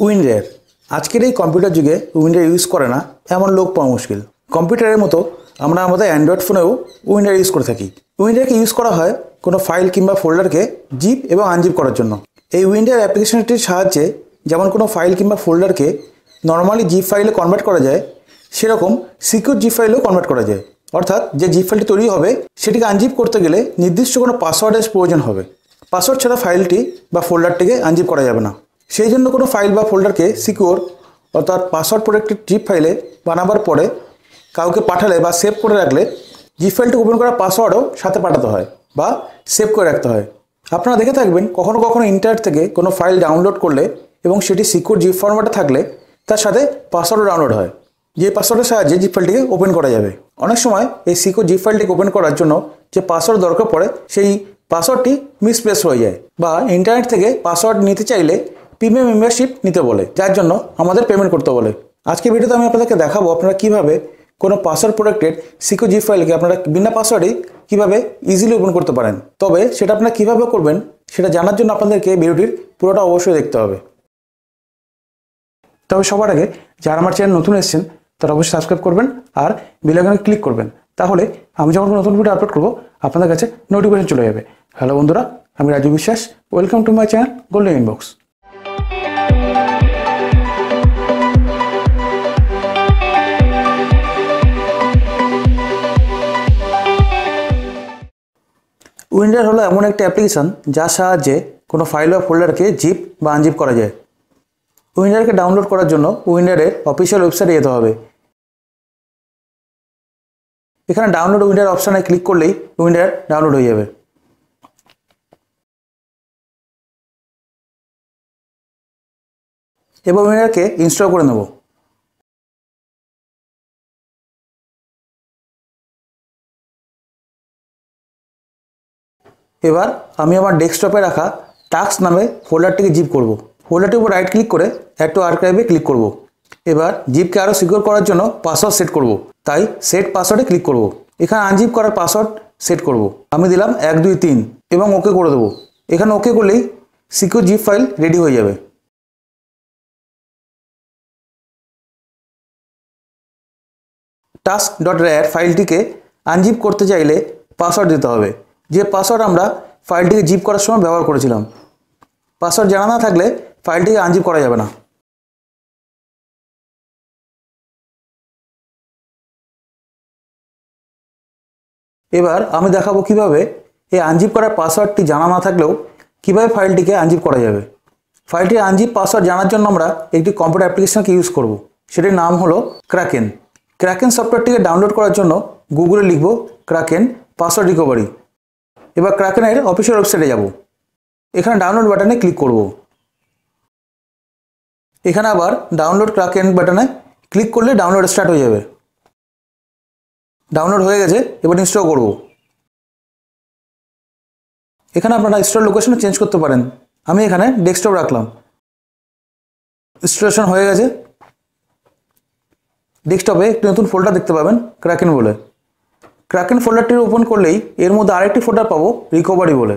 WinRAR আজকের এই computer যুগে WinRAR ইউজ করে না এমন লোক পাওয়া মুশকিল। কম্পিউটারের মতো আমরা আমাদের অ্যান্ড্রয়েড ফোনেও WinRAR ইউজ করে থাকি। WinRARকে ইউজ করা হয় কোনো ফাইল কিংবা ফোল্ডারকে জিপ এবং আনজিপ করার জন্য। এই WinRAR অ্যাপ্লিকেশনটির সাহায্যে যেমন কোনো ফাইল কিংবা ফোল্ডারকে নর্মালি জিপ ফাইলে কনভার্ট করা যায়, সেরকম সিকিউর জিপ ফাইলেও কনভার্ট করা যায়। অর্থাৎ যে জিপ ফাইলটি তৈরি হবে সেটিকে আনজিপ করতে গেলে নির্দিষ্ট কোনো পাসওয়ার্ডের প্রয়োজন হবে। পাসওয়ার্ড ছাড়া ফাইলটি বা ফোল্ডারটিকে আনজিপ করা যাবে না। সেই জন্য কোনো ফাইল বা ফোল্ডারকে সিকিউর অর্থাৎ পাসওয়ার্ড প্রোটেক্টেড জিপ ফাইলে বানাবার পরে কাউকে পাঠালে বা সেভ করে রাখলে জিপ ফাইলটি ওপেন করার পাসওয়ার্ডও সাথে পাঠাতে হয় বা সেভ করে রাখতে হয়। আপনারা দেখে থাকবেন কখনো কখনো ইন্টারনেট থেকে কোনো ফাইল ডাউনলোড করলে এবং সেটি সিকিউর জিপ ফরম্যাটে থাকলে তার সাথে পাসওয়ার্ডও ডাউনলোড হয়, যে পাসওয়ার্ডের সাহায্যে জিপ ফাইলটিকে ওপেন করা যাবে। অনেক সময় এই সিকিউর জিপ ফাইলটিকে ওপেন করার জন্য যে পাসওয়ার্ড দরকার পড়ে সেই পাসওয়ার্ডটি মিসপ্লেস হয়ে যায়, বা ইন্টারনেট থেকে পাসওয়ার্ড নিতে চাইলে প্রিমিয়াম মেম্বারশিপ নিতে বলে, যার জন্য আমাদের পেমেন্ট করতে বলে। আজকে ভিডিওতে আমি আপনাদেরকে দেখাবো আপনারা কীভাবে কোনো পাসওয়ার্ড প্রোটেক্টেড সিকিউর জিপ ফাইলকে আপনারা বিনা পাসওয়ার্ডেই কীভাবে ইজিলি ওপেন করতে পারেন। তবে সেটা আপনারা কীভাবে করবেন সেটা জানার জন্য আপনাদেরকে ভিডিওটির পুরোটা অবশ্যই দেখতে হবে। তবে সবার আগে যারা আমার চ্যানেল নতুন এসেছেন তারা অবশ্যই সাবস্ক্রাইব করবেন আর বেল আইকনে ক্লিক করবেন, তাহলে আমি যখন নতুন ভিডিও আপলোড করবো আপনাদের কাছে নোটিফিকেশন চলে যাবে। হ্যালো বন্ধুরা, আমি রাজু বিশ্বাস, welcome to my channel golden inbox. WinRAR হলো এমন একটা অ্যাপ্লিকেশন যার সাহায্যে কোনো ফাইল বা ফোল্ডারকে জিপ বা আনজিপ করা যায়। WinRARকে ডাউনলোড করার জন্য WinRAR-এর অফিসিয়াল ওয়েবসাইটে যেতে হবে। এখানে ডাউনলোড WinRAR অপশানে ক্লিক করলেই WinRAR ডাউনলোড হয়ে যাবে। এবার WinRARকে ইনস্টল করে নেব। এবার আমি আমার ডেস্কটপে রাখা টাস্ক নামে ফোল্ডারটিকে জিপ করব। ফোল্ডারটির উপর রাইট ক্লিক করে অ্যাড টু আর্কাইভে ক্লিক করব। এবার জিপকে আরও সিকিউর করার জন্য পাসওয়ার্ড সেট করব, তাই সেট পাসওয়ার্ডে ক্লিক করব। এখানে আনজিপ করার পাসওয়ার্ড সেট করব। আমি দিলাম 1 2 3 এবং ওকে করে দেবো। এখানে ওকে করলেই সিকিউর জিপ ফাইল রেডি হয়ে যাবে। task.rar ফাইলটিকে আনজিপ করতে চাইলে পাসওয়ার্ড দিতে হবে, যে পাসওয়ার্ড আমরা ফাইলটিকে জিপ করার সময় ব্যবহার করেছিলাম। পাসওয়ার্ড জানা না থাকলে ফাইলটিকে আনজিপ করা যাবে না। এবার আমি দেখাবো কিভাবে এই আনজিপ করার পাসওয়ার্ডটি জানা না থাকলেও কিভাবে ফাইলটিকে আনজিপ করা যাবে। ফাইলটির আনজিপ পাসওয়ার্ড জানার জন্য আমরা একটি কম্পিউটার অ্যাপ্লিকেশনকে ইউজ করব, সেটির নাম হলো ক্রাকেন। ক্রাকেন সফটওয়্যারটিকে ডাউনলোড করার জন্য গুগলে লিখব ক্রাকেন পাসওয়ার্ড রিকভারি। এবার ক্রাকেনের অফিসিয়াল ওয়েবসাইটে যাব। এখানে ডাউনলোড বাটনে ক্লিক করব। এখানে আবার ডাউনলোড ক্রাকেন বাটনে ক্লিক করলে ডাউনলোড স্টার্ট হয়ে যাবে। ডাউনলোড হয়ে গেছে, এবার ইনস্টল করব। এখানে আপনারা ইনস্টল লোকেশন চেঞ্জ করতে পারেন, আমি এখানে ডেস্কটপ রাখলাম। ইনস্টলেশন হয়ে গেছে। ডেস্কটপে একটি নতুন ফোল্ডার দেখতে পাবেন ক্রাকেন বলে। ক্রাকেন ফোল্ডারটি ওপেন করলেই এর মধ্যে আরেকটি ফোল্ডার পাবো রিকভারি বলে।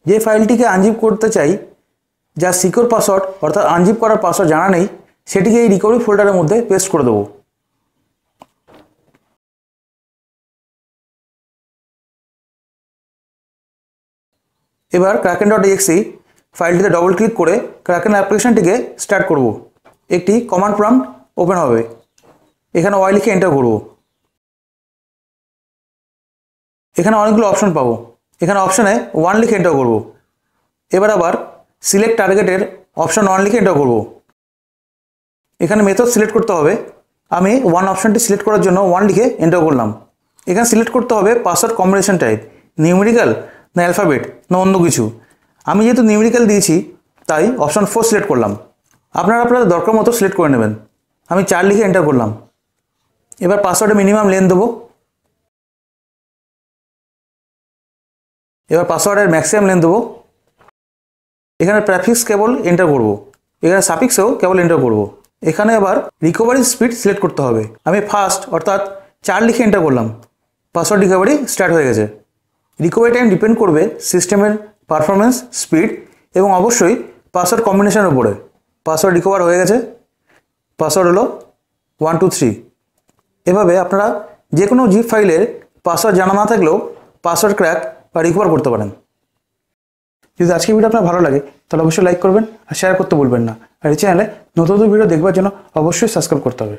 যে ফাইলটিকে আনজিপ করতে চাই, যা সিকিউর পাসওয়ার্ড অর্থাৎ আনজিপ করার পাসওয়ার্ড জানা নেই, সেটিকে এই রিকভারি ফোল্ডারের মধ্যে পেস্ট করে দেবো। এবার kraken.exe ফাইলটিতে ডবল ক্লিক করে ক্রাকেন অ্যাপ্লিকেশনটিকে স্টার্ট করব। একটি কমান্ড প্রম্পট ওপেন হবে। এখানে ওয়াই লিখে এন্টার করব। এখানে অনেকগুলো অপশন পাবো। এখানে অপশানে 1 লিখে এন্টার করব। এবার আবার সিলেক্ট টার্গেটের অপশন 1 লিখে এন্টার করব। এখানে মেথড সিলেক্ট করতে হবে। আমি 1 অপশনটি সিলেক্ট করার জন্য 1 লিখে এন্টার করলাম। এখানে সিলেক্ট করতে হবে পাসওয়ার্ড কম্বিনেশন টাইপ, নিউমেরিক্যাল না অ্যালফাবেট না অন্য কিছু। আমি যেহেতু নিউমেরিক্যাল দিয়েছি তাই অপশন 4 সিলেক্ট করলাম। আপনারা আপনাদের দরকার মতো সিলেক্ট করে নেবেন। আমি 4 লিখে এন্টার করলাম। এবার পাসওয়ার্ডে মিনিমাম লেন্থ দেবো। এবার পাসওয়ার্ডের ম্যাক্সিমাম লেন্থ দেবো। এখানে প্রেফিক্স কেবল এন্টার করব। এখানে সাফিক্সেও কেবল এন্টার করব। এখানে আবার রিকভারি স্পিড সিলেক্ট করতে হবে। আমি ফার্স্ট অর্থাৎ 4 লিখে এন্টার করলাম। পাসওয়ার্ড রিকভারি স্টার্ট হয়ে গেছে। রিকভারি টাইম ডিপেন্ড করবে সিস্টেমের পারফরমেন্স, স্পিড এবং অবশ্যই পাসওয়ার্ড কম্বিনেশনের উপরে। পাসওয়ার্ড রিকভার হয়ে গেছে। পাসওয়ার্ড হলো 123। এভাবে আপনারা যে কোনো জিপ ফাইলের পাসওয়ার্ড জানা না থাকলেও পাসওয়ার্ড ক্র্যাক বা রিকভার করতে পারেন। যদি আজকের ভিডিও আপনার ভালো লাগে তাহলে অবশ্যই লাইক করবেন আর শেয়ার করতে ভুলবেন না। আর এই চ্যানেলে নতুন নতুন ভিডিও দেখবার জন্য অবশ্যই সাবস্ক্রাইব করতে হবে।